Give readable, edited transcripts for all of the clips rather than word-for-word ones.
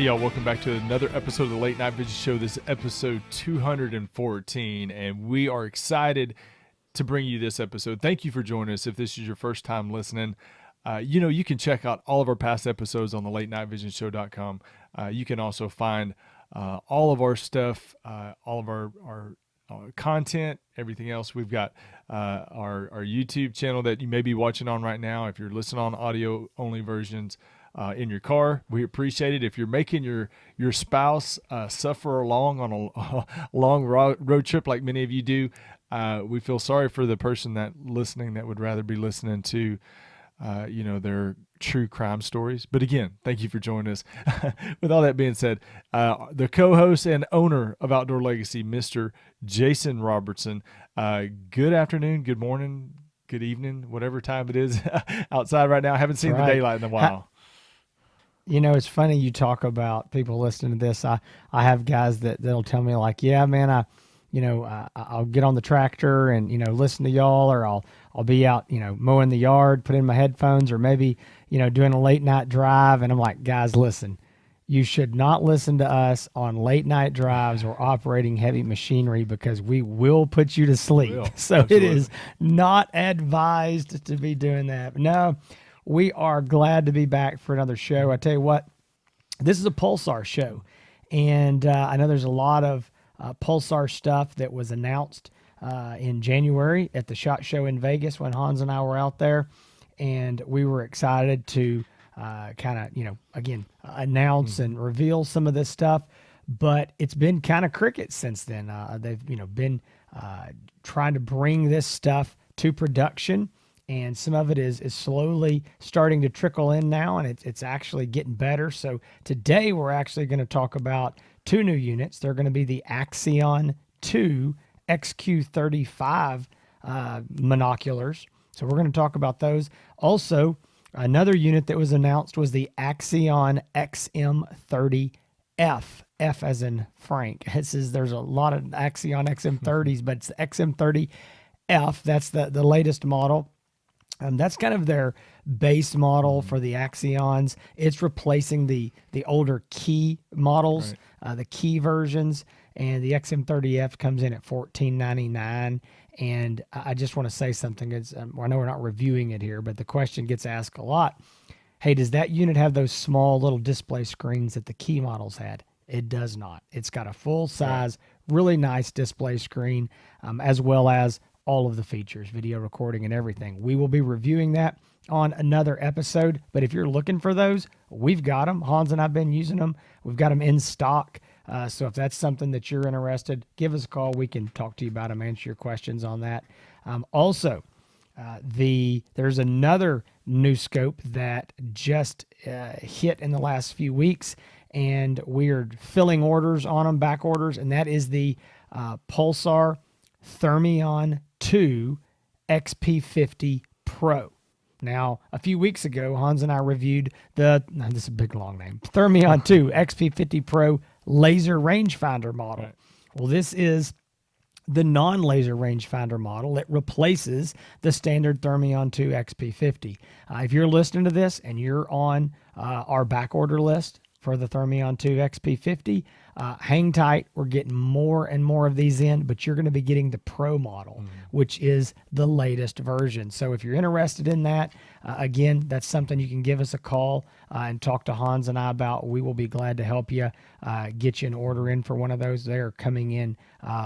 Hey y'all, welcome back to another episode of the Late Night Vision Show. This is episode 214, and we are excited to bring you this episode. Thank you for joining us. If this is your first time listening, you can check out all of our past episodes on the latenightvision.show.com. You can also find all of our stuff, all of our content, everything else. We've got our YouTube channel that you may be watching on right now. If you're listening on audio only versions, in your car, we appreciate it. If you're making your spouse suffer along on a long road trip like many of you do, we feel sorry for the person that listening that would rather be listening to their true crime stories. But again, thank you for joining us. With all that being said, the co-host and owner of Outdoor Legacy, Mr. Jason Robertson. Good afternoon, good morning, good evening, whatever time it is outside right now. I haven't seen the daylight in a while. You know, it's funny you talk about people listening to this. I have guys that'll tell me like, yeah, man, I'll get on the tractor and, listen to y'all, or I'll be out, mowing the yard, put in my headphones, or maybe, doing a late night drive. And I'm like, guys, listen, you should not listen to us on late night drives or operating heavy machinery, because we will put you to sleep. So Absolutely. It is not advised to be doing that. No. We are glad to be back for another show. I tell you what, this is a Pulsar show, and I know there's a lot of Pulsar stuff that was announced in January at the SHOT Show in Vegas when Hans and I were out there, and we were excited to announce and reveal some of this stuff, but it's been kind of crickets since then. They've been trying to bring this stuff to production, and some of it is slowly starting to trickle in now, and it's actually getting better. So today we're actually going to talk about two new units. They're going to be the Axion 2 XQ35 monoculars. So we're going to talk about those. Also, another unit that was announced was the Axion XM30F. F as in Frank. There's a lot of Axion XM30s, but it's the XM30F. That's the latest model. That's kind of their base model for the Axions. It's replacing the older Key models, right. The Key versions, and the XM30F comes in at $14.99. And I just want to say something. I know we're not reviewing it here, but the question gets asked a lot. Hey, does that unit have those small little display screens that the Key models had? It does not. It's got a full-size, really nice display screen, as well as all of the features, video recording and everything. We will be reviewing that on another episode, but if you're looking for those, we've got them. Hans and I have been using them. We've got them in stock. So if that's something that you're interested, give us a call. We can talk to you about them, answer your questions on that. Also, there's another new scope that just hit in the last few weeks, and we're filling orders on them, back orders, and that is the Pulsar Thermion 2 XP50 Pro. Now, a few weeks ago, Hans and I reviewed this is a big long name, Thermion 2 XP50 Pro laser rangefinder model. Right. Well, this is the non-laser rangefinder model. It replaces the standard Thermion 2 XP50. If you're listening to this and you're on our back order list for the Thermion 2 XP50, hang tight. We're getting more and more of these in, but you're going to be getting the Pro model, which is the latest version. So if you're interested in that, again, that's something you can give us a call and talk to Hans and I about. We will be glad to help you get you an order in for one of those. They're coming in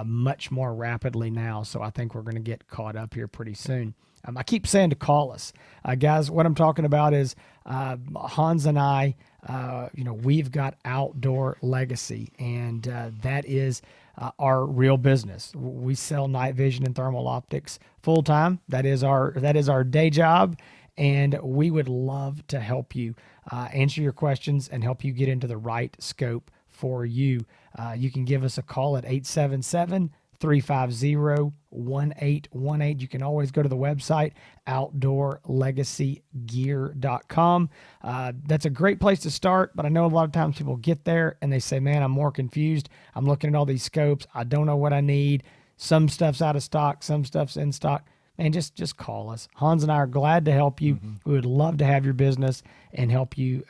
much more rapidly now, so I think we're going to get caught up here pretty soon. I keep saying to call us. Guys, what I'm talking about is Hans and I, we've got Outdoor Legacy, and that is our real business. We sell night vision and thermal optics full time. That is our day job, and we would love to help you answer your questions and help you get into the right scope for you. You can give us a call at 877-350-1818. You can always go to the website, outdoorlegacygear.com. That's a great place to start, but I know a lot of times people get there and they say, man, I'm more confused. I'm looking at all these scopes. I don't know what I need. Some stuff's out of stock. Some stuff's in stock. and just call us. Hans and I are glad to help you. We would love to have your business and help you,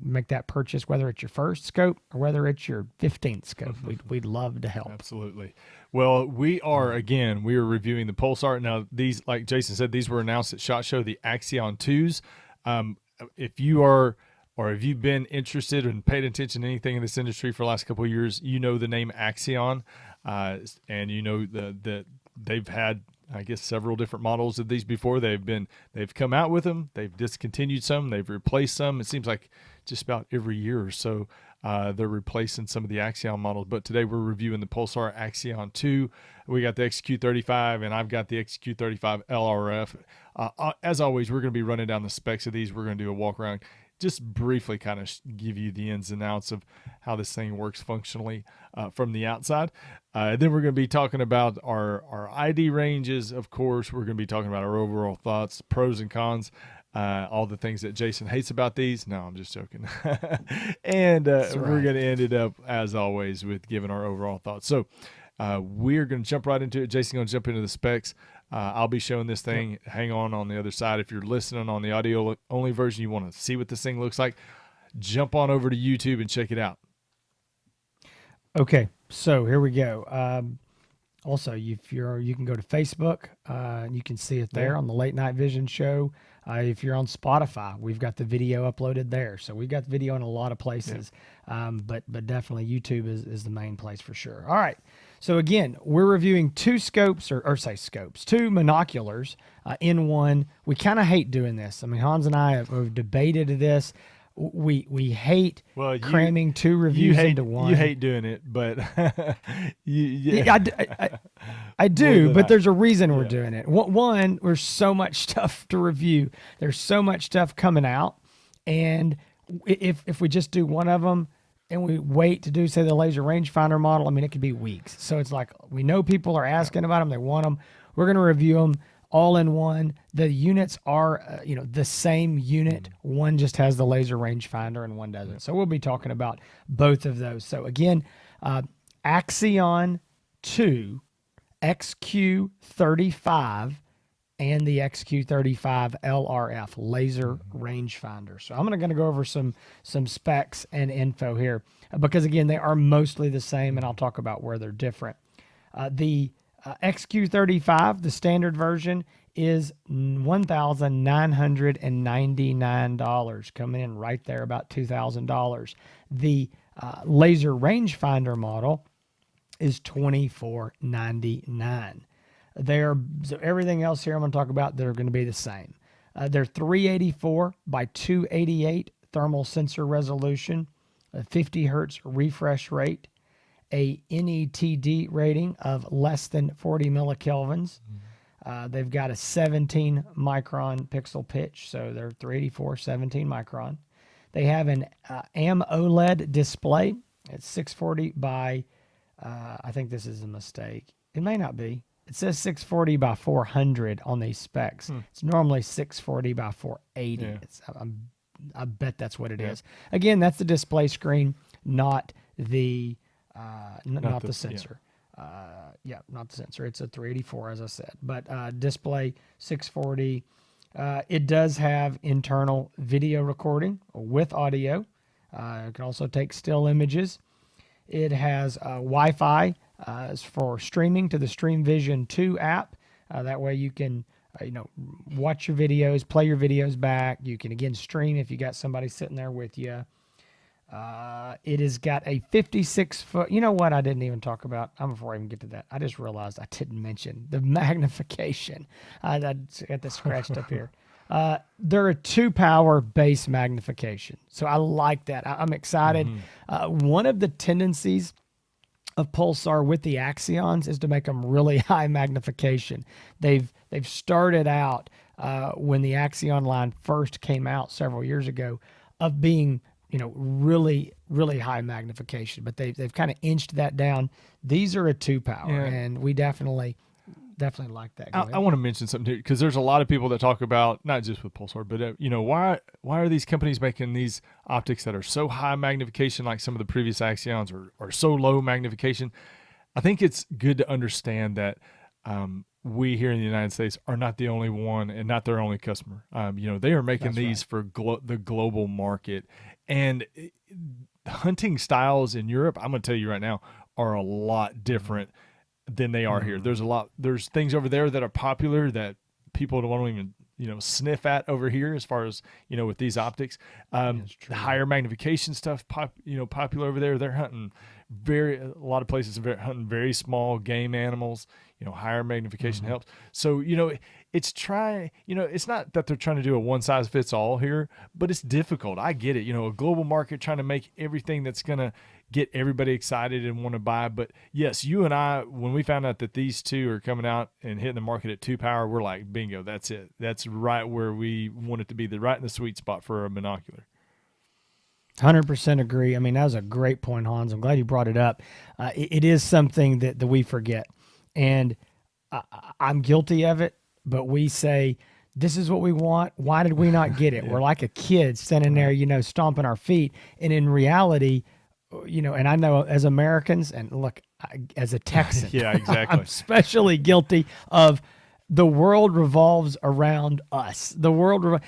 make that purchase, whether it's your first scope or whether it's your 15th scope. We'd love to help. Absolutely. Well, we are reviewing the Pulsar. Now, these, like Jason said, these were announced at SHOT Show, the Axion 2s. If you are, or if you've been interested and paid attention to anything in this industry for the last couple of years, you know the name Axion, and you know that they've had, I guess, several different models of these before. They've come out with them. They've discontinued some. They've replaced some. It seems like just about every year or so, they're replacing some of the Axion models. But today we're reviewing the Pulsar Axion 2. We got the XQ35, and I've got the XQ35 LRF. As always, we're going to be running down the specs of these. We're going to do a walk around, just briefly kind of give you the ins and outs of how this thing works functionally from the outside. Then we're going to be talking about our ID ranges. Of course, we're going to be talking about our overall thoughts, pros and cons, all the things that Jason hates about these. No, I'm just joking. And we're going to end it up, as always, with giving our overall thoughts. So we're going to jump right into it. Jason's going to jump into the specs. I'll be showing this thing. Yep. Hang on the other side. If you're listening on the audio only version, you want to see what this thing looks like, jump on over to YouTube and check it out. Okay, so here we go. Also, you can go to Facebook. You can see it there on the Late Night Vision Show. If you're on Spotify, we've got the video uploaded there. So we've got the video in a lot of places, but definitely YouTube is the main place for sure. All right. So again, we're reviewing two scopes, two monoculars in one. We kind of hate doing this. I mean, Hans and I have debated this. We hate cramming two reviews into one. You hate doing it, but I do, but there's a reason we're doing it. One, there's so much stuff to review. There's so much stuff coming out, and if we just do one of them and we wait to do, say, the laser rangefinder model, I mean, it could be weeks. So it's like, we know people are asking about them. They want them. We're going to review them all in one. The units are, the same unit. One just has the laser rangefinder and one doesn't. So we'll be talking about both of those. So again, Axion 2, XQ35, and the XQ35 LRF laser rangefinder. So I'm going to go over some specs and info here because, again, they are mostly the same, and I'll talk about where they're different. The XQ35, the standard version, is $1,999, coming in right there about $2,000. The laser rangefinder model is $2,499. So everything else here I'm going to talk about, they're going to be the same. They're 384 by 288 thermal sensor resolution, a 50 hertz refresh rate, a NETD rating of less than 40 millikelvins. They've got a 17 micron pixel pitch, so they're 384, 17 micron. They have an AMOLED display. It's 640 by, I think this is a mistake. It may not be. It says 640 by 400 on these specs. It's normally 640 by 480. Yeah. I bet that's what it is. Again, that's the display screen, not the not the sensor. Not the sensor. It's a 384, as I said. But display 640. It does have internal video recording with audio. It can also take still images. It has Wi-Fi for streaming to the Stream Vision 2 app. That way you can watch your videos, play your videos back. You can, again, stream if you got somebody sitting there with you. It has got a 56-foot. You know what I didn't even talk about? Before I even get to that, I just realized I didn't mention the magnification. I got this scratched up here. They're a 2-power base magnification. So I like that. I'm excited. One of the tendencies of Pulsar with the Axions is to make them really high magnification. They've started out when the Axion line first came out several years ago of being really, really high magnification, but they've kind of inched that down. These are a 2-power, and we definitely like that. I want to mention something here because there's a lot of people that talk about, not just with Pulsar, but why are these companies making these optics that are so high magnification, like some of the previous Axions, or so low magnification? I think it's good to understand that we here in the United States are not the only one and not their only customer. They are making That's these right. for the global market, and hunting styles in Europe, I'm going to tell you right now, are a lot different than they are here. Mm, There's things over there that are popular that people don't want to even sniff at over here as far as with these optics. that's true. Higher magnification stuff popular over there. They're hunting a lot of places are hunting very small game animals. Higher magnification Hmm. helps. So it's not that they're trying to do a one size fits all here, but it's difficult. I get it. A global market trying to make everything that's gonna get everybody excited and want to buy. But yes, you and I, when we found out that these two are coming out and hitting the market at 2 power, we're like, bingo, that's it. That's right where we want it to be, right in the sweet spot for a monocular. 100% agree. I mean, that was a great point, Hans. I'm glad you brought it up. It is something that we forget. And I'm guilty of it, but we say, this is what we want. Why did we not get it? Yeah. We're like a kid standing there, Right. stomping our feet. And in reality, and I know as Americans, and look, as a Texan, Yeah, I'm exactly. especially guilty of the world revolves around us. The world,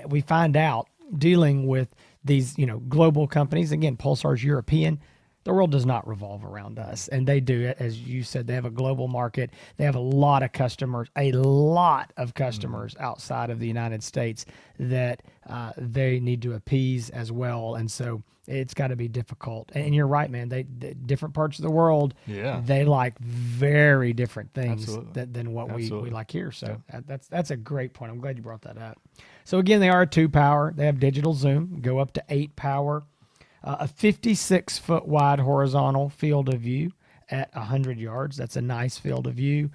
we find out dealing with these, global companies. Again, Pulsar's European. The world does not revolve around us, and they do it. As you said, they have a global market. They have a lot of Mm-hmm. customers outside of the United States that they need to appease as well. And so it's got to be difficult. And you're right, man. They different parts of the world, Yeah, they like very different things absolutely. than what we Absolutely. like here. Yeah. So that's a great point. I'm glad you brought that up. So again, they are a 2 power. They have digital zoom, go up to 8 power, a 56-foot wide horizontal field of view at 100 yards. That's a nice field of view.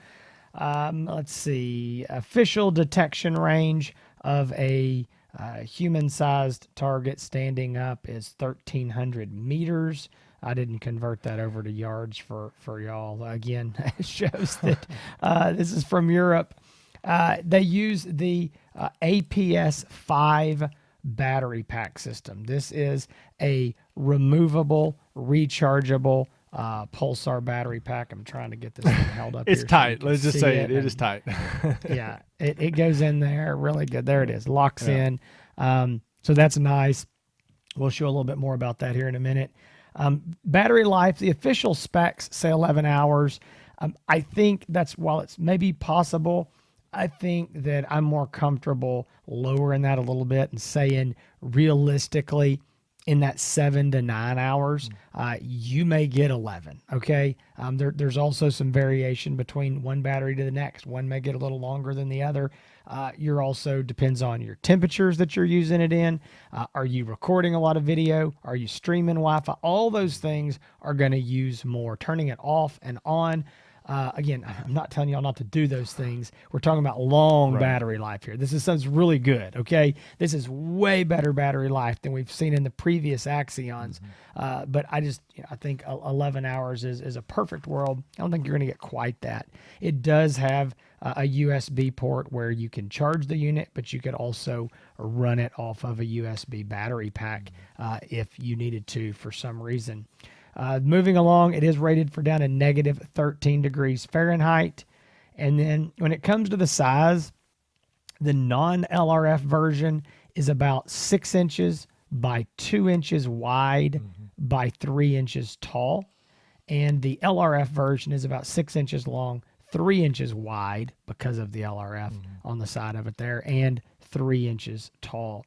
Let's see, official detection range of a human-sized target standing up is 1,300 meters. I didn't convert that over to yards for y'all. Again, it shows that this is from Europe. They use the APS 5 battery pack system. This is a removable, rechargeable Pulsar battery pack. I'm trying to get this thing held up It's here so you tight. can Let's just see say it. it. It is And tight. yeah, it goes in there really good. There it is, locks Yeah. in. So that's nice. We'll show a little bit more about that here in a minute. Battery life, the official specs say 11 hours. I think that's, while it's maybe possible, I think that I'm more comfortable lowering that a little bit and saying realistically in that 7 to 9 hours, you may get 11. Okay. There's also some variation between one battery to the next. One may get a little longer than the other. You're also depends on your temperatures that you're using it in. Are you recording a lot of video? Are you streaming Wi-Fi? All those things are going to use more. Turning it off and on. Again, I'm not telling y'all not to do those things. We're talking about long Right. battery life here. This sounds really good. Okay, this is way better battery life than we've seen in the previous Axions. But I think 11 hours is a perfect world. I don't think you're going to get quite that. It does have a USB port where you can charge the unit, but you could also run it off of a USB battery pack if you needed to for some reason. Moving along, it is rated for down to negative 13 degrees Fahrenheit. And then when it comes to the size, the non LRF version is about 6 inches by 2 inches wide by 3 inches tall. And the LRF version is about 6 inches long, 3 inches wide because of the LRF on the side of it there, and 3 inches tall.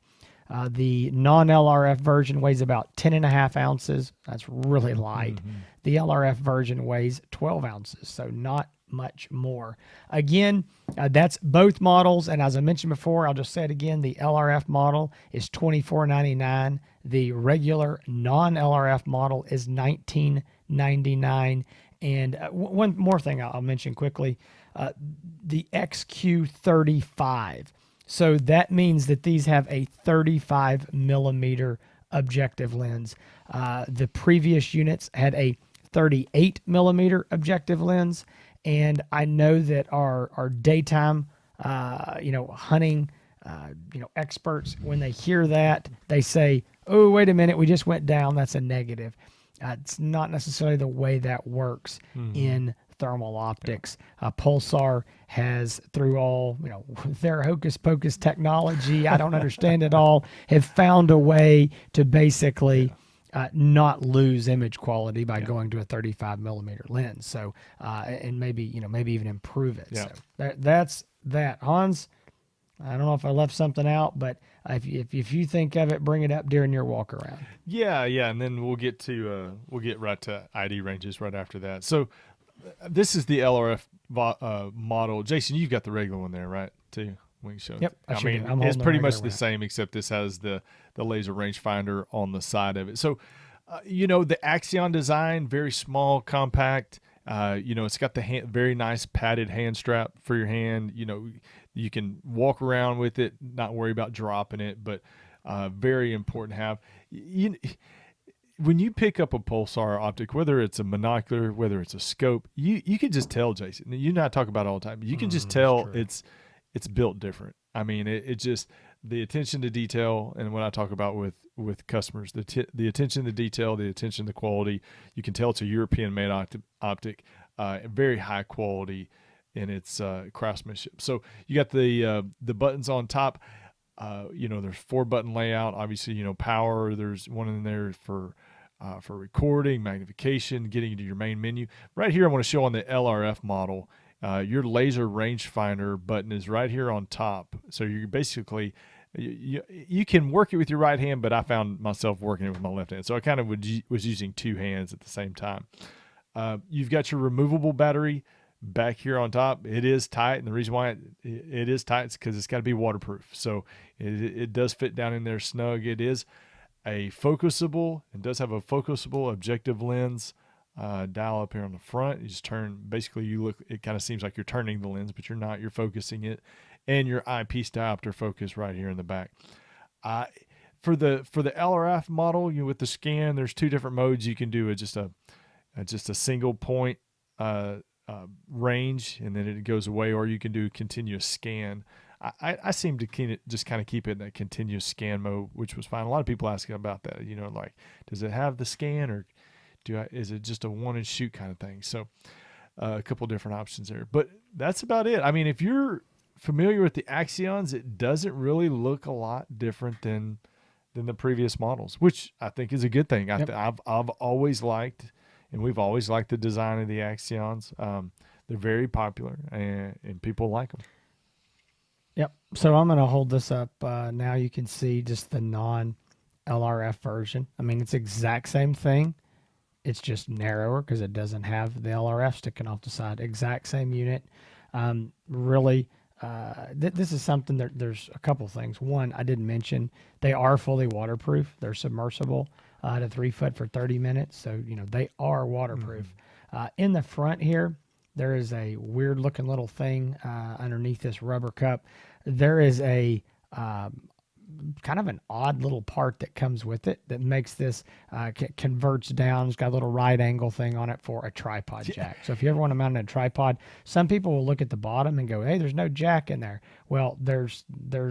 The non LRF version weighs about 10 and a half ounces. That's really light. The LRF version weighs 12 ounces, so not much more. Again, that's both models. And as I mentioned before, I'll just say it again, the LRF model is $24.99. The regular non LRF model is $19.99. And one more thing I'll mention quickly, the XQ35. So that means that these have a 35 millimeter objective lens. The previous units had a 38 millimeter objective lens. And I know that our daytime, hunting, experts, when they hear that, they say, oh, wait a minute, we just went down. That's a negative. It's not necessarily the way that works in thermal optics. Pulsar has, through all, their hocus pocus technology, I don't understand it all, have found a way to basically not lose image quality by going to a 35 millimeter lens. So, and maybe even improve it. Yeah. So that's that. Hans, I don't know if I left something out, but if you think of it, bring it up during your walk around. Yeah, and then we'll get right to ID ranges right after that. So this is the LRF model. Jason, you've got the regular one there, right? Too. We can show. Yep, I mean, it's pretty much the same, except this has the laser rangefinder on the side of it. So, the Axion design, very small, compact. It's got the very nice padded hand strap for your hand. You can walk around with it, not worry about dropping it, but very important to have. When you pick up a Pulsar optic, whether it's a monocular, whether it's a scope, you can just tell, Jason. You and I talk about it all the time. You can just tell it's built different. I mean, it just, the attention to detail, and when I talk about with customers, the attention to detail, the attention to quality, you can tell it's a European-made optic, very high quality in its craftsmanship. So you got the buttons on top. There's 4-button layout. Obviously, power. There's one in there for recording, magnification, getting into your main menu. Right here, I want to show on the LRF model. Your laser rangefinder button is right here on top. So you're basically, you can work it with your right hand, but I found myself working it with my left hand. So I kind of was using 2 hands at the same time. You've got your removable battery back here on top. It is tight, and the reason why it is tight is because it's got to be waterproof. So it does fit down in there snug. It is a focusable, and does have a focusable objective lens dial up here on the front. You just turn, basically it kind of seems like you're turning the lens, but you're not, you're focusing it, and your eyepiece diopter focus right here in the back. For the LRF model, with the scan, there's 2 different modes you can do. Just a single point range, and then it goes away, or you can do continuous scan. I seem to just kind of keep it in that continuous scan mode, which was fine. A lot of people asking about that, like, does it have the scan, or is it just a one and shoot kind of thing? So a couple different options there, but that's about it. I mean, if you're familiar with the Axions, it doesn't really look a lot different than the previous models, which I think is a good thing. Yep. I've always liked, and we've always liked the design of the Axions. They're very popular, and people like them. Yep. So I'm going to hold this up. Now you can see just the non-LRF version. I mean, it's the exact same thing. It's just narrower because it doesn't have the LRF sticking off the side. Exact same unit. Really, this is something that there's a couple things. One, I didn't mention, they are fully waterproof. They're submersible to 3 foot for 30 minutes. So, they are waterproof. In the front here, there is a weird looking little thing underneath this rubber cup. There is a kind of an odd little part that comes with it that makes this converts down. It's got a little right angle thing on it for a tripod jack. So if you ever want to mount a tripod, some people will look at the bottom and go, hey, there's no jack in there. Well, there's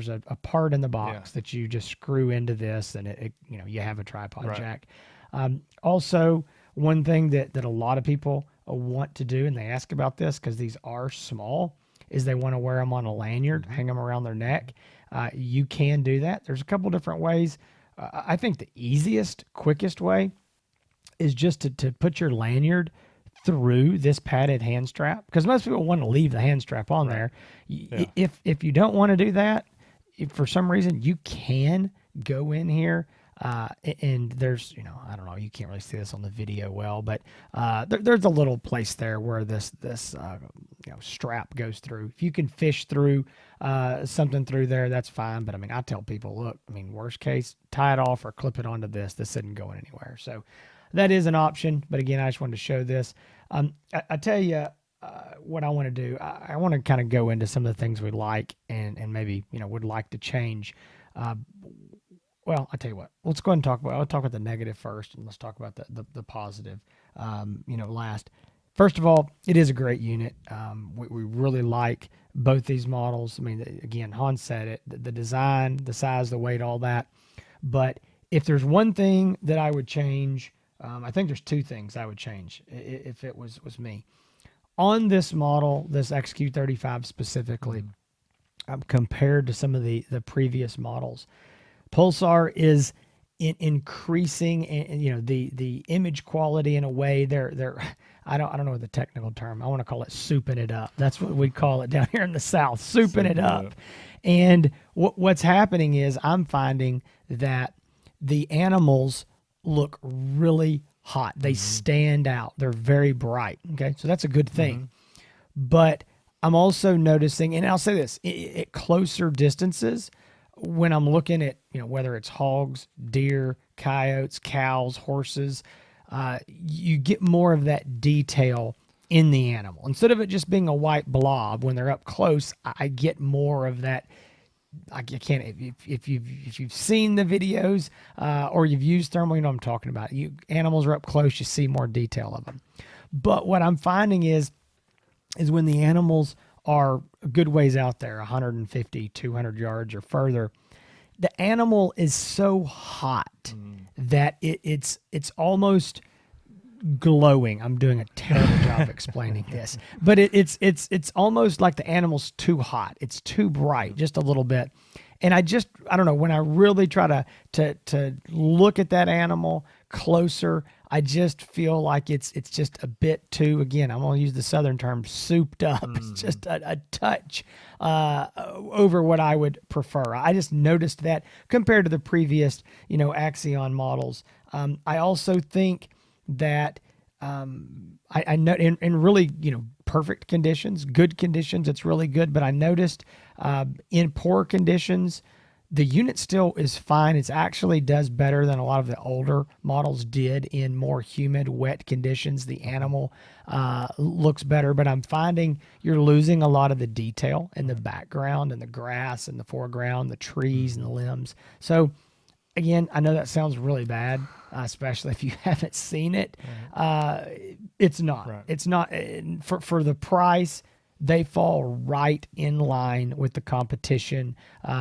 a part in the box that you just screw into this, and it you have a tripod jack. Also, one thing that a lot of people want to do, and they ask about this because these are small, is they want to wear them on a lanyard, hang them around their neck. You can do that. There's a couple different ways. I think the easiest, quickest way is just to put your lanyard through this padded hand strap, because most people want to leave the hand strap on there. If you don't want to do that, if for some reason, you can go in here and there's, I don't know, you can't really see this on the video well, but there's a little place there where this strap goes through. If you can fish through something through there, that's fine. But I mean, I tell people, look, worst case, tie it off or clip it onto this. This isn't going anywhere. So that is an option. But again, I just wanted to show this. I tell you what I want to do. I want to kind of go into some of the things we like and maybe, would like to change. Well, I'll tell you what, let's go ahead and I'll talk about the negative first, and let's talk about the positive, last. First of all, it is a great unit. We really like both these models. I mean, again, Hans said it, the design, the size, the weight, all that. But if there's one thing that I would change, I think there's 2 things I would change if it was me. on this model, this XQ35 specifically, compared to some of the previous models, Pulsar is increasing, and the image quality in a way. They're I don't know the technical term. I want to call it souping it up. That's what we call it down here in the South, souping it up. And what's happening is I'm finding that the animals look really hot. They stand out. They're very bright. Okay, so that's a good thing. But I'm also noticing, and I'll say this, at closer distances, when I'm looking at, whether it's hogs, deer, coyotes, cows, horses, you get more of that detail in the animal. Instead of it just being a white blob, when they're up close, I get more of that. I can't, if you've seen the videos or you've used thermal, you know what I'm talking about. Animals are up close, you see more detail of them. But what I'm finding is when the animals are a good ways out there, 150, 200 yards or further, the animal is so hot that it's almost glowing. I'm doing a terrible job explaining this, but it's almost like the animal's too hot. It's too bright, just a little bit. And I don't know, when I really try to look at that animal closer, I just feel like it's just a bit too, again, I'm going to use the Southern term, souped up. It's just a touch over what I would prefer. I just noticed that compared to the previous, Axion models. I also think that I know in really, perfect conditions, good conditions, it's really good. But I noticed in poor conditions, the unit still is fine. It actually does better than a lot of the older models did in more humid, wet conditions. The animal looks better, but I'm finding you're losing a lot of the detail in the background and the grass and the foreground, the trees and the limbs. So again, I know that sounds really bad, especially if you haven't seen it. It's not. Right. It's not for the price. They fall right in line with the competition.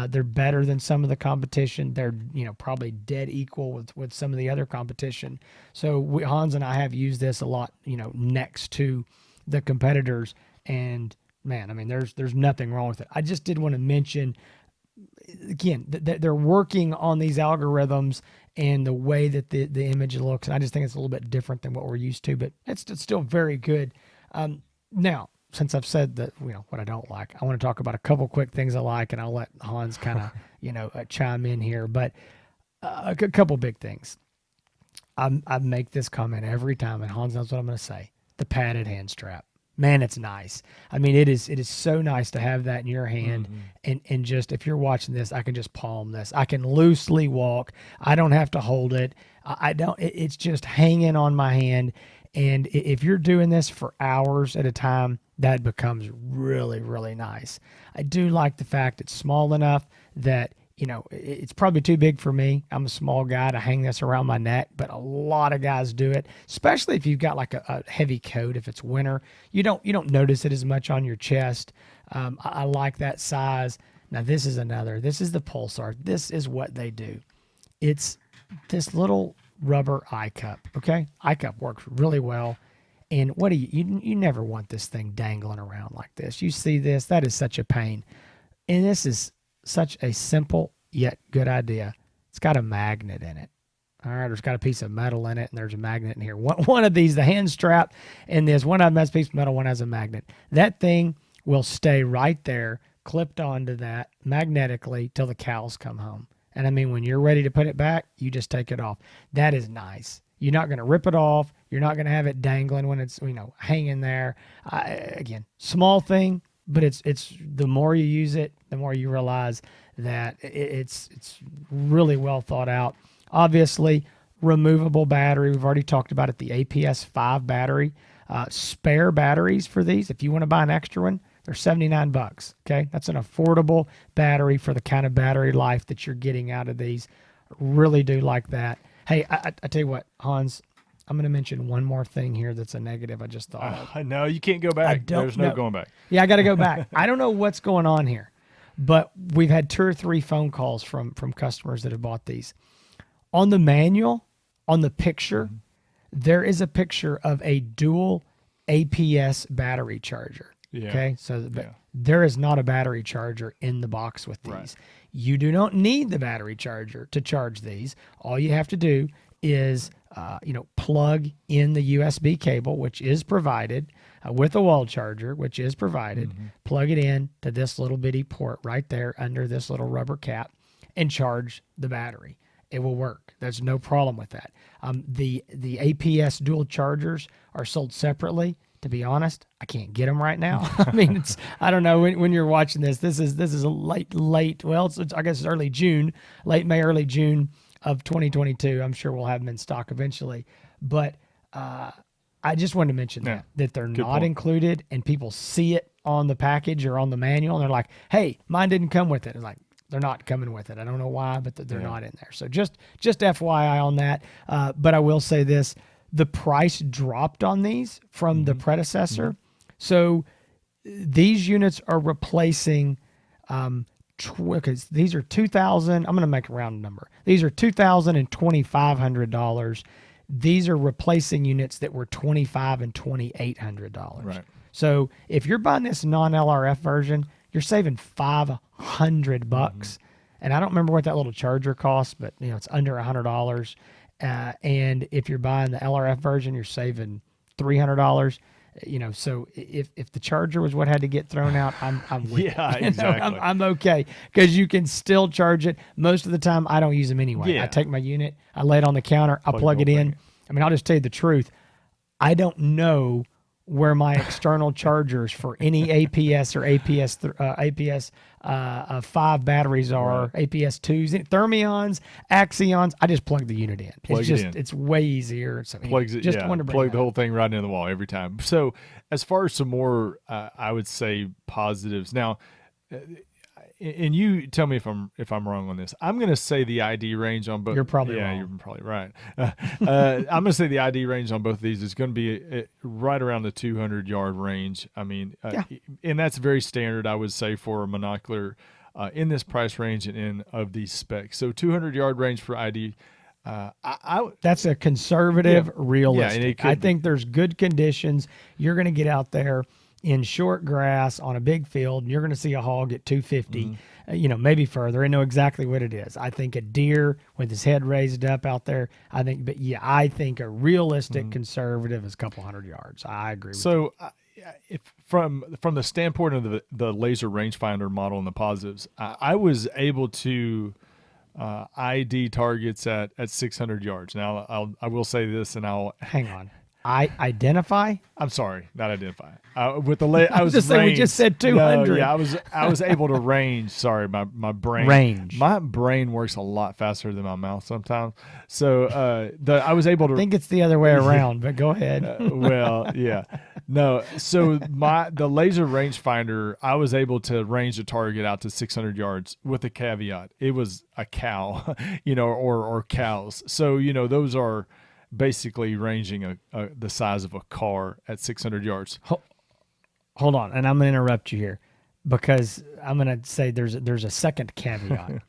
They're better than some of the competition. They're probably dead equal with some of the other competition. So Hans and I have used this a lot, next to the competitors. And man, I mean, there's nothing wrong with it. I just did want to mention again that they're working on these algorithms and the way that the image looks. And I just think it's a little bit different than what we're used to, but it's still very good. Now, since I've said that, what I don't like, I want to talk about a couple quick things I like, and I'll let Hans kind of, chime in here. But a couple big things. I make this comment every time, and Hans knows what I'm going to say. The padded hand strap. Man, it's nice. I mean, it is so nice to have that in your hand. And just, if you're watching this, I can just palm this. I can loosely walk. I don't have to hold it. It's just hanging on my hand. And if you're doing this for hours at a time, that becomes really, really nice. I do like the fact it's small enough that, it's probably too big for me. I'm a small guy to hang this around my neck, but a lot of guys do it, especially if you've got like a heavy coat. If it's winter, you don't notice it as much on your chest. I like that size. Now this is the Pulsar. This is what they do. It's this little rubber eye cup. Okay. Eye cup works really well. And what do you never want this thing dangling around like this. You see this, that is such a pain. And this is such a simple yet good idea. It's got a magnet in it. All right. There's got a piece of metal in it, and there's a magnet in here. One of these, the hand strap, and this one of them has a piece of metal, one has a magnet. That thing will stay right there, clipped onto that magnetically till the cows come home. And I mean, when you're ready to put it back, you just take it off. That is nice. You're not going to rip it off. You're not going to have it dangling when it's, hanging there. Again, small thing, but it's the more you use it, the more you realize that it's really well thought out. Obviously, removable battery. We've already talked about it, the APS-5 battery. Spare batteries for these, if you want to buy an extra one, they're $79. Okay, that's an affordable battery for the kind of battery life that you're getting out of these. Really do like that. Hey, I tell you what, Hans, I'm going to mention one more thing here that's a negative I just thought of. No, you can't go back. There's no going back. Yeah, I got to go back. I don't know what's going on here, but we've had 2 or 3 phone calls from customers that have bought these. On the manual, on the picture, there is a picture of a dual APS battery charger. Yeah. Okay, so Yeah. there is not a battery charger in the box with these. Right. You do not need the battery charger to charge these. All you have to do is, plug in the USB cable, which is provided, with a wall charger, which is provided. Plug it in to this little bitty port right there under this little rubber cap, and charge the battery. It will work. There's no problem with that. The APS dual chargers are sold separately. To be honest, I can't get them right now. I mean, I don't know when you're watching this. This is a late. Well, I guess it's early June, late May, early June of 2022. I'm sure we'll have them in stock eventually. But I just wanted to mention that they're not point. included, and people see it on the package or on the manual, and they're like, "Hey, mine didn't come with it." It's like, they're not coming with it. I don't know why, but they're not in there. So just FYI on that. But I will say this. The price dropped on these from the predecessor. So these units are replacing, because these are $2,000. I'm going to make a round number. These are $2,000 and $2,500. These are replacing units that were $2,500 and $2,800. Right. So if you're buying this non-LRF version, you're saving $500. And I don't remember what that little charger costs, but it's under $100. And if you're buying the LRF version, you're saving $300. So if the charger was what had to get thrown out, I'm with Yeah, it. exactly. I'm okay, because you can still charge it. Most of the time, I don't use them anyway. Yeah. I take my unit, I lay it on the counter, I plug it in. I mean, I'll just tell you the truth. I don't know where my external chargers for any APS or APS 5 batteries are, APS 2s, Thermions, Axions. I just plug the unit in. It's way easier. So Plugs it, just wanted to plug the up. whole thing right into the wall every time. So as far as some more, I would say positives. Now, and you tell me if I'm wrong on this. I'm going to say the ID range on both. You're probably wrong. You're probably right. I'm going to say the ID range on both of these is going to be right around the 200-yard range. I mean, and that's very standard, I would say, for a monocular in this price range and in of these specs. So 200-yard range for ID. That's a conservative, realistic. I think there's good conditions. You're going to get out there in short grass on a big field, and you're going to see a hog at 250, maybe further. I know exactly what it is. I think a deer with his head raised up out there. I think a realistic conservative is a couple hundred yards. I agree with you. So if from the standpoint of the laser rangefinder model and the positives, I was able to ID targets at 600 yards. Now I will say this, and hang on. I identify. I'm sorry, not identify. With the I was just saying we just said 200. No, yeah, I was able to range. Sorry, my brain range. My brain works a lot faster than my mouth sometimes. So I was able to. I think it's the other way around, but go ahead. Well, yeah, no. So the laser rangefinder, I was able to range the target out to 600 yards with a caveat. It was a cow, or cows. So those are basically ranging the size of a car at 600 yards. Hold on, and I'm going to interrupt you here because I'm going to say there's a second caveat.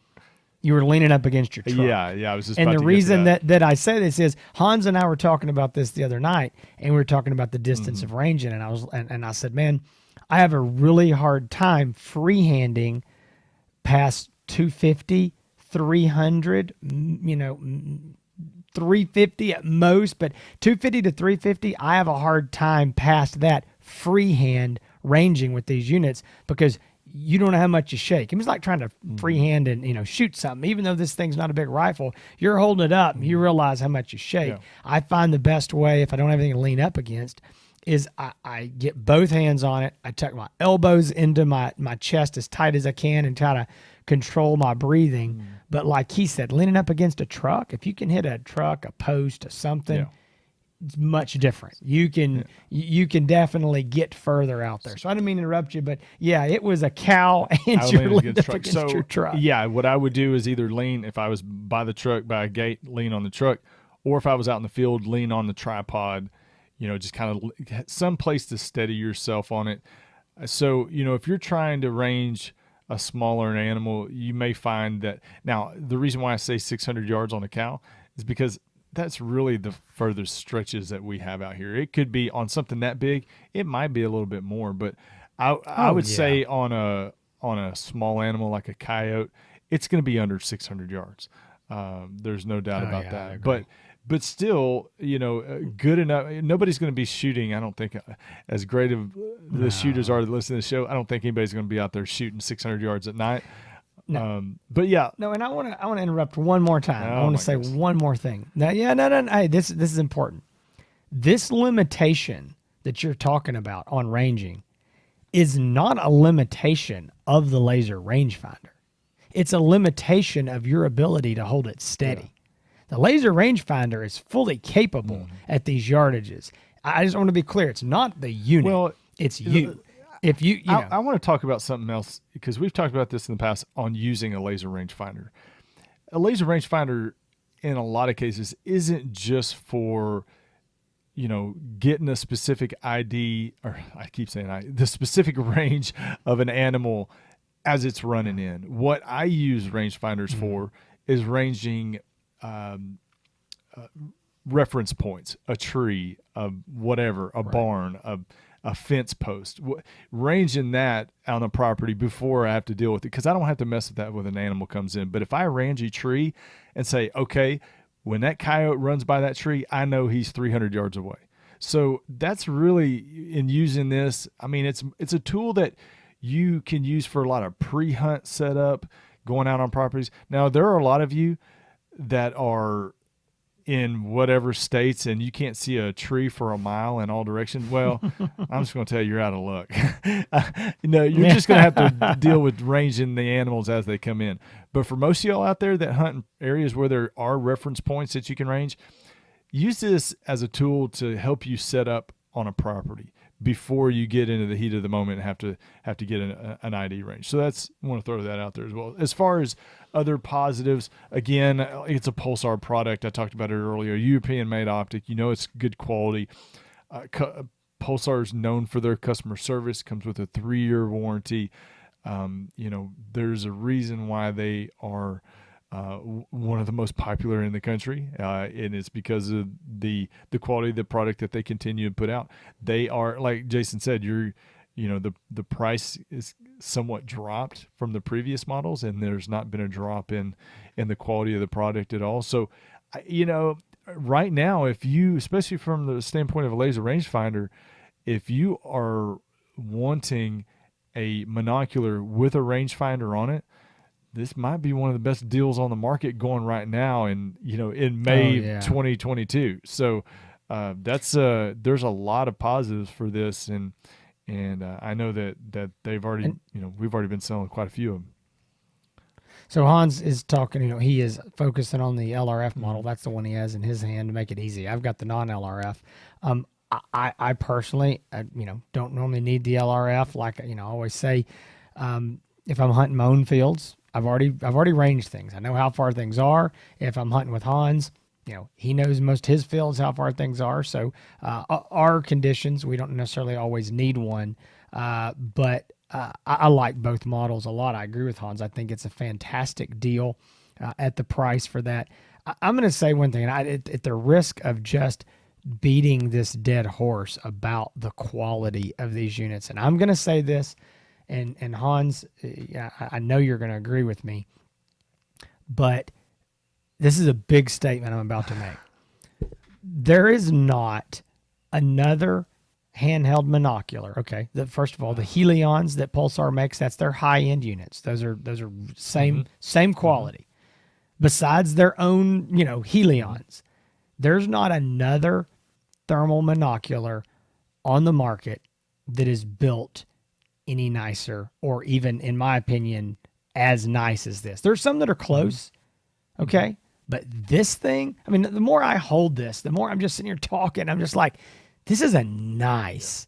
You were leaning up against your truck. Yeah, I was just. And about the to reason get to that I say this is Hans and I were talking about this the other night, and we were talking about the distance of ranging, and I said, man, I have a really hard time freehanding past 250, 300, 350 at most, but 250 to 350, I have a hard time past that freehand ranging with these units because you don't know how much you shake. It was like trying to freehand and shoot something. Even though this thing's not a big rifle, you're holding it up and you realize how much you shake. Yeah. I find the best way, if I don't have anything to lean up against, is I get both hands on it. I tuck my elbows into my chest as tight as I can and try to control my breathing. But like he said, leaning up against a truck, if you can hit a truck, a post, or something, it's much different. You can definitely get further out there. So I didn't mean to interrupt you, but yeah, it was a cow and you're leaned up against your truck. Yeah, what I would do is either lean, if I was by the truck, by a gate, lean on the truck, or if I was out in the field, lean on the tripod, just kind of some place to steady yourself on it. So, if you're trying to range a smaller animal, you may find that. Now, the reason why I say 600 yards on a cow is because that's really the furthest stretches that we have out here. It could be on something that big. It might be a little bit more, but I Oh would yeah. say on a small animal like a coyote, it's going to be under 600 yards. There's no doubt Oh about yeah, I that. agree. But still, good enough. Nobody's going to be shooting. I don't think as great of the shooters No. are that listen to the show. I don't think anybody's going to be out there shooting 600 yards at night. No. But yeah. No, and I want to interrupt one more time. I Oh want to my say goodness. one more thing. Now, yeah, no. Hey, this is important. This limitation that you're talking about on ranging is not a limitation of the laser rangefinder. It's a limitation of your ability to hold it Yeah. steady. The laser rangefinder is fully capable at these yardages. I just want to be clear. It's not the unit. Well, It's you. If you know, I want to talk about something else because we've talked about this in the past on using a laser rangefinder. A laser rangefinder, in a lot of cases, isn't just for getting a specific ID, or I keep saying the specific range of an animal as it's running in. What I use rangefinders for is ranging reference points, a tree, a whatever, a barn, a fence post, ranging that on a property before I have to deal with it, because I don't have to mess with that when an animal comes in. But if I range a tree and say, okay, when that coyote runs by that tree, I know he's 300 yards away. So that's really, in using this, I mean, it's a tool that you can use for a lot of pre-hunt setup, going out on properties. Now, there are a lot of you that are in whatever states and you can't see a tree for a mile in all directions. Well, I'm just going to tell you, you're out of luck. You're just going to have to deal with ranging the animals as they come in. But for most of y'all out there that hunt in areas where there are reference points that you can range, use this as a tool to help you set up on a property before you get into the heat of the moment and have to get an ID range. So I want to throw that out there as well. As far as other positives, again, it's a Pulsar product. I talked about it earlier. European-made optic. It's good quality. Pulsar is known for their customer service. Comes with a 3-year warranty. There's a reason why they are one of the most popular in the country, and it's because of the quality of the product that they continue to put out. They are, like Jason said, the price is somewhat dropped from the previous models, and there's not been a drop in the quality of the product at all. So, right now, if you, especially from the standpoint of a laser rangefinder, if you are wanting a monocular with a rangefinder on it, this might be one of the best deals on the market going right now in May 2022. So there's a lot of positives for this, and I know that they've already we've already been selling quite a few of them. So Hans is talking, he is focusing on the LRF model. That's the one he has in his hand to make it easy. I've got the non-LRF. I personally, don't normally need the LRF. Like, I always say, if I'm hunting my own fields, I've already ranged things. I know how far things are. If I'm hunting with Hans, he knows most his fields, how far things are. So our conditions, we don't necessarily always need one. But I like both models a lot. I agree with Hans. I think it's a fantastic deal at the price for that. I'm going to say one thing, and at the risk of just beating this dead horse about the quality of these units, and I'm going to say this, and Hans, I know you're going to agree with me, but this is a big statement I'm about to make. There is not another handheld monocular. Okay, first of all, the Helions that Pulsar makes, that's their high-end units. Those are same quality. Besides their own, Helions, there's not another thermal monocular on the market that is built any nicer, or even, in my opinion, as nice as this. There's some that are close, okay? But this thing, I mean, the more I hold this, the more I'm just sitting here talking, I'm just like, this is a nice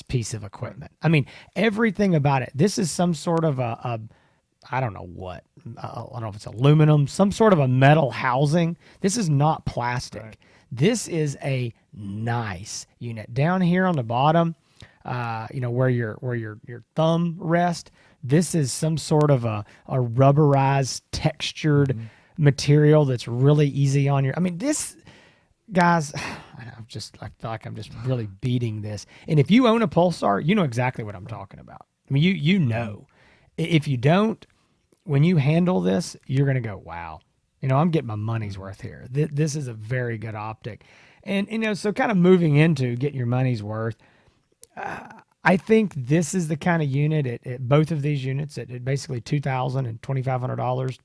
piece of equipment. I mean, everything about it. This is some sort of I don't know what. I don't know if it's aluminum, some sort of a metal housing. This is not plastic. Right. This is a nice unit. Down here on the bottom, where your thumb rests, this is some sort of a rubberized, textured material that's really easy on your. I mean, this, guys, I feel like I'm just really beating this. And if you own a Pulsar, you know exactly what I'm talking about. I mean, you know. If you don't, when you handle this, you're going to go, wow, I'm getting my money's worth here. This is a very good optic. And, so kind of moving into getting your money's worth, I think this is the kind of unit at both of these units at basically $2,000 and $2,500.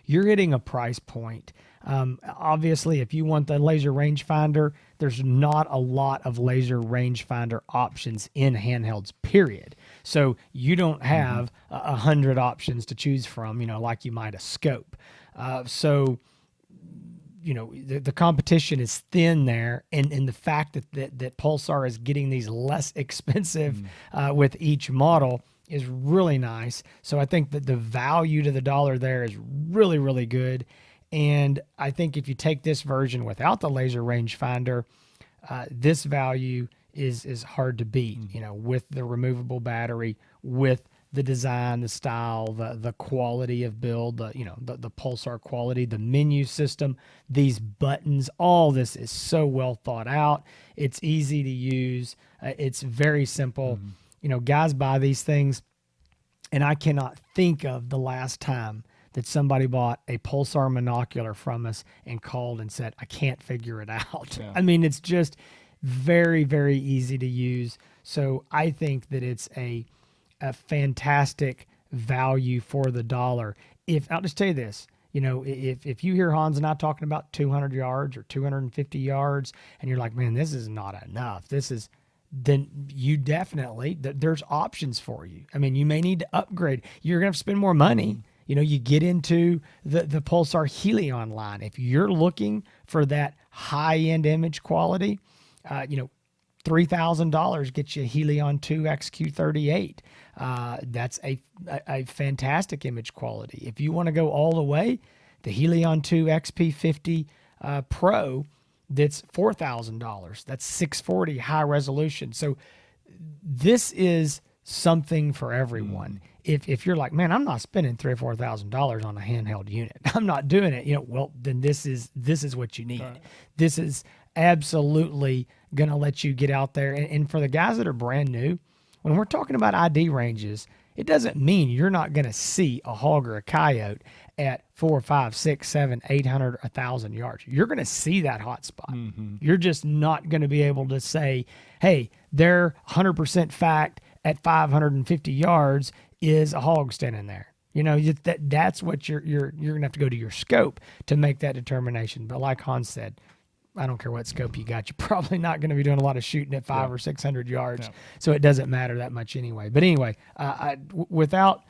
You're hitting a price point. Obviously, if you want the laser rangefinder, there's not a lot of laser rangefinder options in handhelds, period. So you don't have 100 options to choose from, like you might a scope. So the competition is thin there, and the fact that Pulsar is getting these less expensive with each model is really nice. So I think that the value to the dollar there is really, really good. And I think if you take this version without the laser rangefinder, this value is hard to beat, with the removable battery, with the design, the style, the quality of build, the Pulsar quality, the menu system, these buttons, all this is so well thought out. It's easy to use. It's very simple. Guys buy these things, and I cannot think of the last time that somebody bought a Pulsar monocular from us and called and said, I can't figure it out. Yeah. I mean, it's just very, very easy to use. So I think that it's a fantastic value for the dollar. I'll just tell you this, if you hear Hans and I talking about 200 yards or 250 yards, and you're like, man, this is not enough. Then you definitely, there's options for you. I mean, you may need to upgrade. You're going to have to spend more money. You get into the Pulsar Helion line. If you're looking for that high-end image quality, $3,000 gets you Helion 2 XQ38. That's a fantastic image quality. If you want to go all the way, the Helion 2 XP50 Pro, that's $4,000. That's 640 high resolution. So this is something for everyone. If you're like, man, I'm not spending $3,000 or $4,000 on a handheld unit, I'm not doing it. Well, then this is what you need. Right. This is absolutely going to let you get out there. And for the guys that are brand new, when we're talking about ID ranges, it doesn't mean you're not going to see a hog or a coyote at 4, 5, 6, 7, 800, 1,000 yards. You're going to see that hot spot. You're just not going to be able to say, hey, they're 100% fact at 550 yards is a hog standing there. That's what you're going to have to go to your scope to make that determination. But like Hans said, I don't care what scope you got. You're probably not going to be doing a lot of shooting at 500 or 600 yards. Yeah. So it doesn't matter that much anyway. But anyway, without,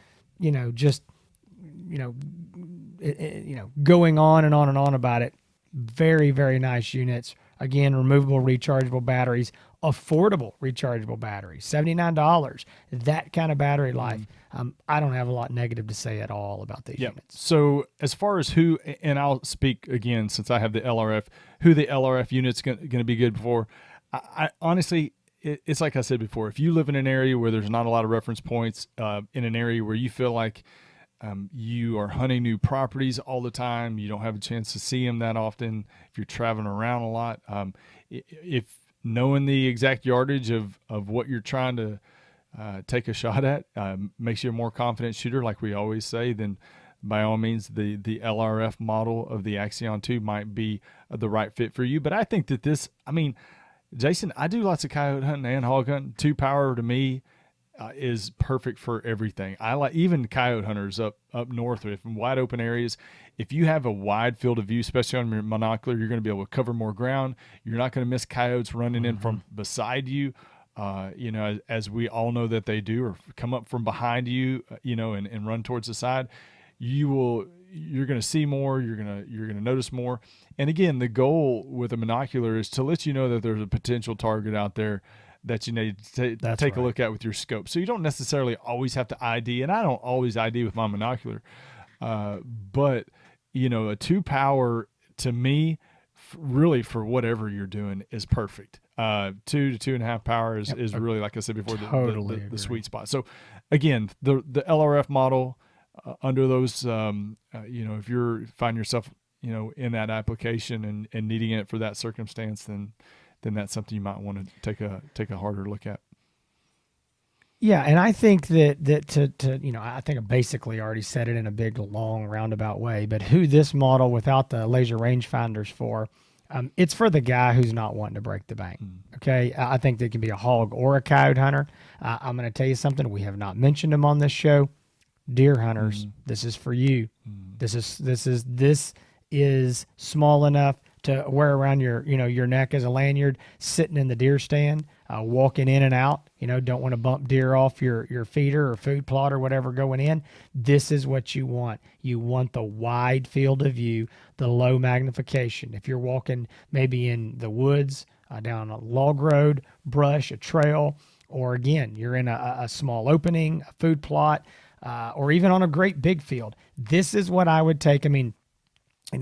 going on and on and on about it, very, very nice units. Again, removable rechargeable batteries, affordable rechargeable batteries, $79. That kind of battery life. I don't have a lot negative to say at all about these units. So as far as who, and I'll speak again since I have the LRF, who the LRF unit's going to be good for, I honestly, it's like I said before, if you live in an area where there's not a lot of reference points, in an area where you feel like you are hunting new properties all the time, you don't have a chance to see them that often, if you're traveling around a lot, if knowing the exact yardage of what you're trying to take a shot at makes you a more confident shooter, like we always say, then by all means the LRF model of the Axion 2 might be the right fit for you. But I think that Jason, I do lots of coyote hunting and hog hunting. 2 power to me is perfect for everything. I like even coyote hunters up north in wide open areas. If you have a wide field of view, especially on your monocular, you're going to be able to cover more ground. You're not going to miss coyotes running in from beside you, as we all know that they do, or come up from behind you, and run towards the side. You're going to see more. You're going to notice more. And again, the goal with a monocular is to let you know that there's a potential target out there that you need to take a look at with your scope. So you don't necessarily always have to ID, and I don't always ID with my monocular. But, a 2 power to me, really for whatever you're doing is perfect. 2 to 2.5 power is really, like I said before, the sweet spot. So again, the LRF model, under those, if you're find yourself, in that application and needing it for that circumstance, then that's something you might want to take a harder look at. Yeah, and I think that I think I basically already said it in a big, long, roundabout way, but who this model without the laser rangefinder's for, it's for the guy who's not wanting to break the bank. Okay, I think they can be a hog or a coyote hunter. I'm going to tell you something we have not mentioned them on this show. Deer hunters, this is for you. This is small enough to wear around your neck as a lanyard, sitting in the deer stand, walking in and out. Don't want to bump deer off your feeder or food plot or whatever going in. This is what you want. You want the wide field of view, the low magnification. If you're walking maybe in the woods, down a log road, brush, a trail, or again, you're in a small opening, a food plot, or even on a great big field, this is what I would take. I mean,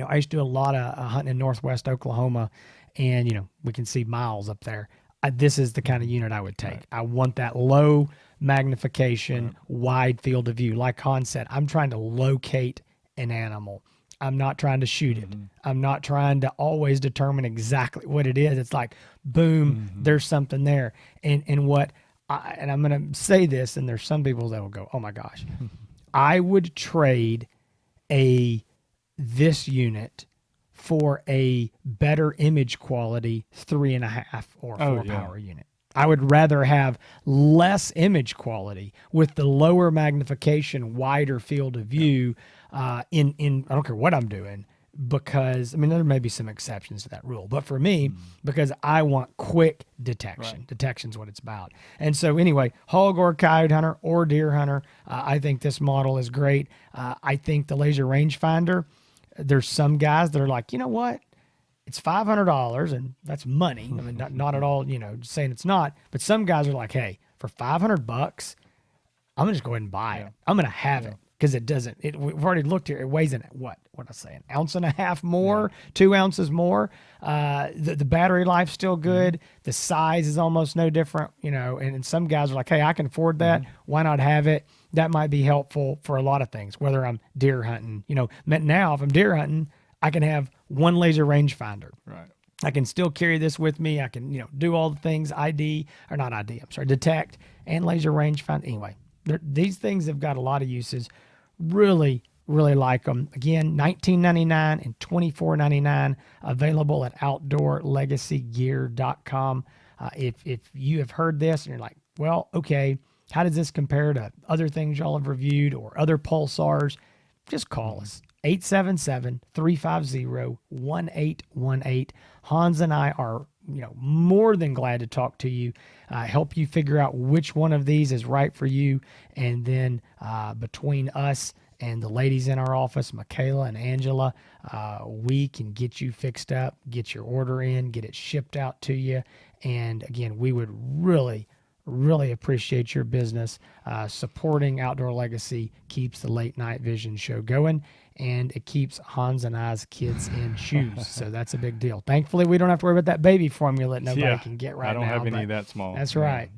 I used to do a lot of hunting in northwest Oklahoma, and, we can see miles up there. This is the kind of unit I would take. Right. I want that low magnification, wide field of view. Like Han said, I'm trying to locate an animal. I'm not trying to shoot it. I'm not trying to always determine exactly what it is. It's like, boom, there's something there. And I'm going to say this, and there's some people that will go, oh my gosh, I would trade this unit for a better image quality 3.5 or 4 power unit. I would rather have less image quality with the lower magnification, wider field of view in I don't care what I'm doing, because there may be some exceptions to that rule, but for me, because I want quick detection. Right. Detection's what it's about. And so anyway, hog or coyote hunter or deer hunter, I think this model is great. I think the laser rangefinder, there's some guys that are like, you know what? It's $500 and that's money. Not at all, saying it's not, but some guys are like, hey, for $500, I'm gonna just go ahead and buy it. I'm gonna have it because we've already looked here. It weighs an an ounce and a half more, 2 ounces more. The battery life's still good. The size is almost no different, and some guys are like, hey, I can afford that. Why not have it? That might be helpful for a lot of things, whether I'm deer hunting. Now if I'm deer hunting, I can have one laser rangefinder. Right. I can still carry this with me. I can, do all the things detect and laser rangefinder. Anyway, these things have got a lot of uses. Really, really like them. Again, $19.99 and $24.99 available at outdoorlegacygear.com. If you have heard this and you're like, well, okay, how does this compare to other things y'all have reviewed or other Pulsars? Just call us. 877-350-1818. Hans and I are, more than glad to talk to you, help you figure out which one of these is right for you. And then between us and the ladies in our office, Michaela and Angela, we can get you fixed up, get your order in, get it shipped out to you. And again, we would really appreciate your business. Supporting Outdoor Legacy keeps the Late Night Vision show going, and it keeps Hans and I's kids in shoes. So that's a big deal. Thankfully, we don't have to worry about that baby formula that nobody can get right now. I don't have any that small. That's right.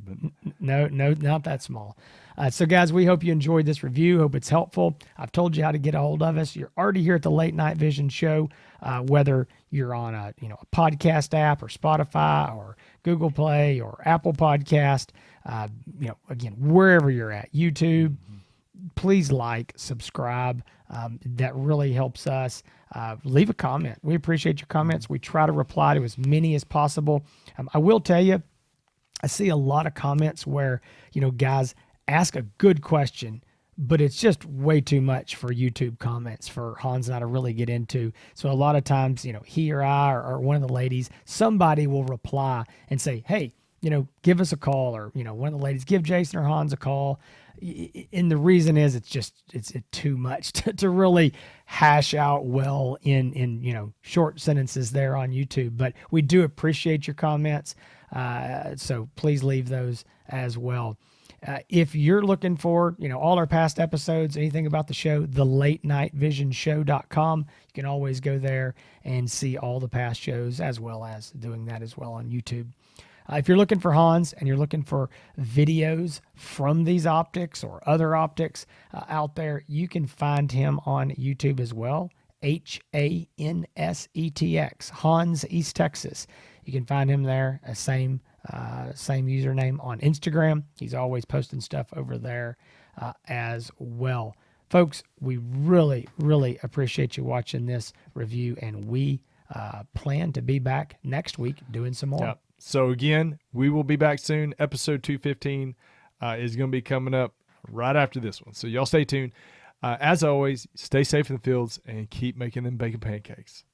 No, not that small. So guys, we hope you enjoyed this review. Hope it's helpful. I've told you how to get a hold of us. You're already here at the Late Night Vision show, whether you're on a podcast app or Spotify or Google Play or Apple Podcast, again, wherever you're at, YouTube, please like, subscribe. That really helps us. Leave a comment. We appreciate your comments. We try to reply to as many as possible. I will tell you, I see a lot of comments where, guys ask a good question, but it's just way too much for YouTube comments for Hans and I to really get into. So a lot of times, he or I or one of the ladies, somebody will reply and say, hey, give us a call, or, one of the ladies, give Jason or Hans a call. And the reason is it's too much to really hash out well in short sentences there on YouTube. But we do appreciate your comments. So please leave those as well. If you're looking for, all our past episodes, anything about the show, thelatenightvision.show.com, you can always go there and see all the past shows, as well as doing that as well on YouTube. if you're looking for Hans and you're looking for videos from these optics or other optics out there, you can find him on YouTube as well. HANSETX, Hans East Texas. You can find him there. Same username on Instagram. He's always posting stuff over there as well. Folks, we really, really appreciate you watching this review, and we plan to be back next week doing some more. Yep. So again, we will be back soon. Episode 215 is going to be coming up right after this one. So y'all stay tuned. As always, stay safe in the fields and keep making them bacon pancakes.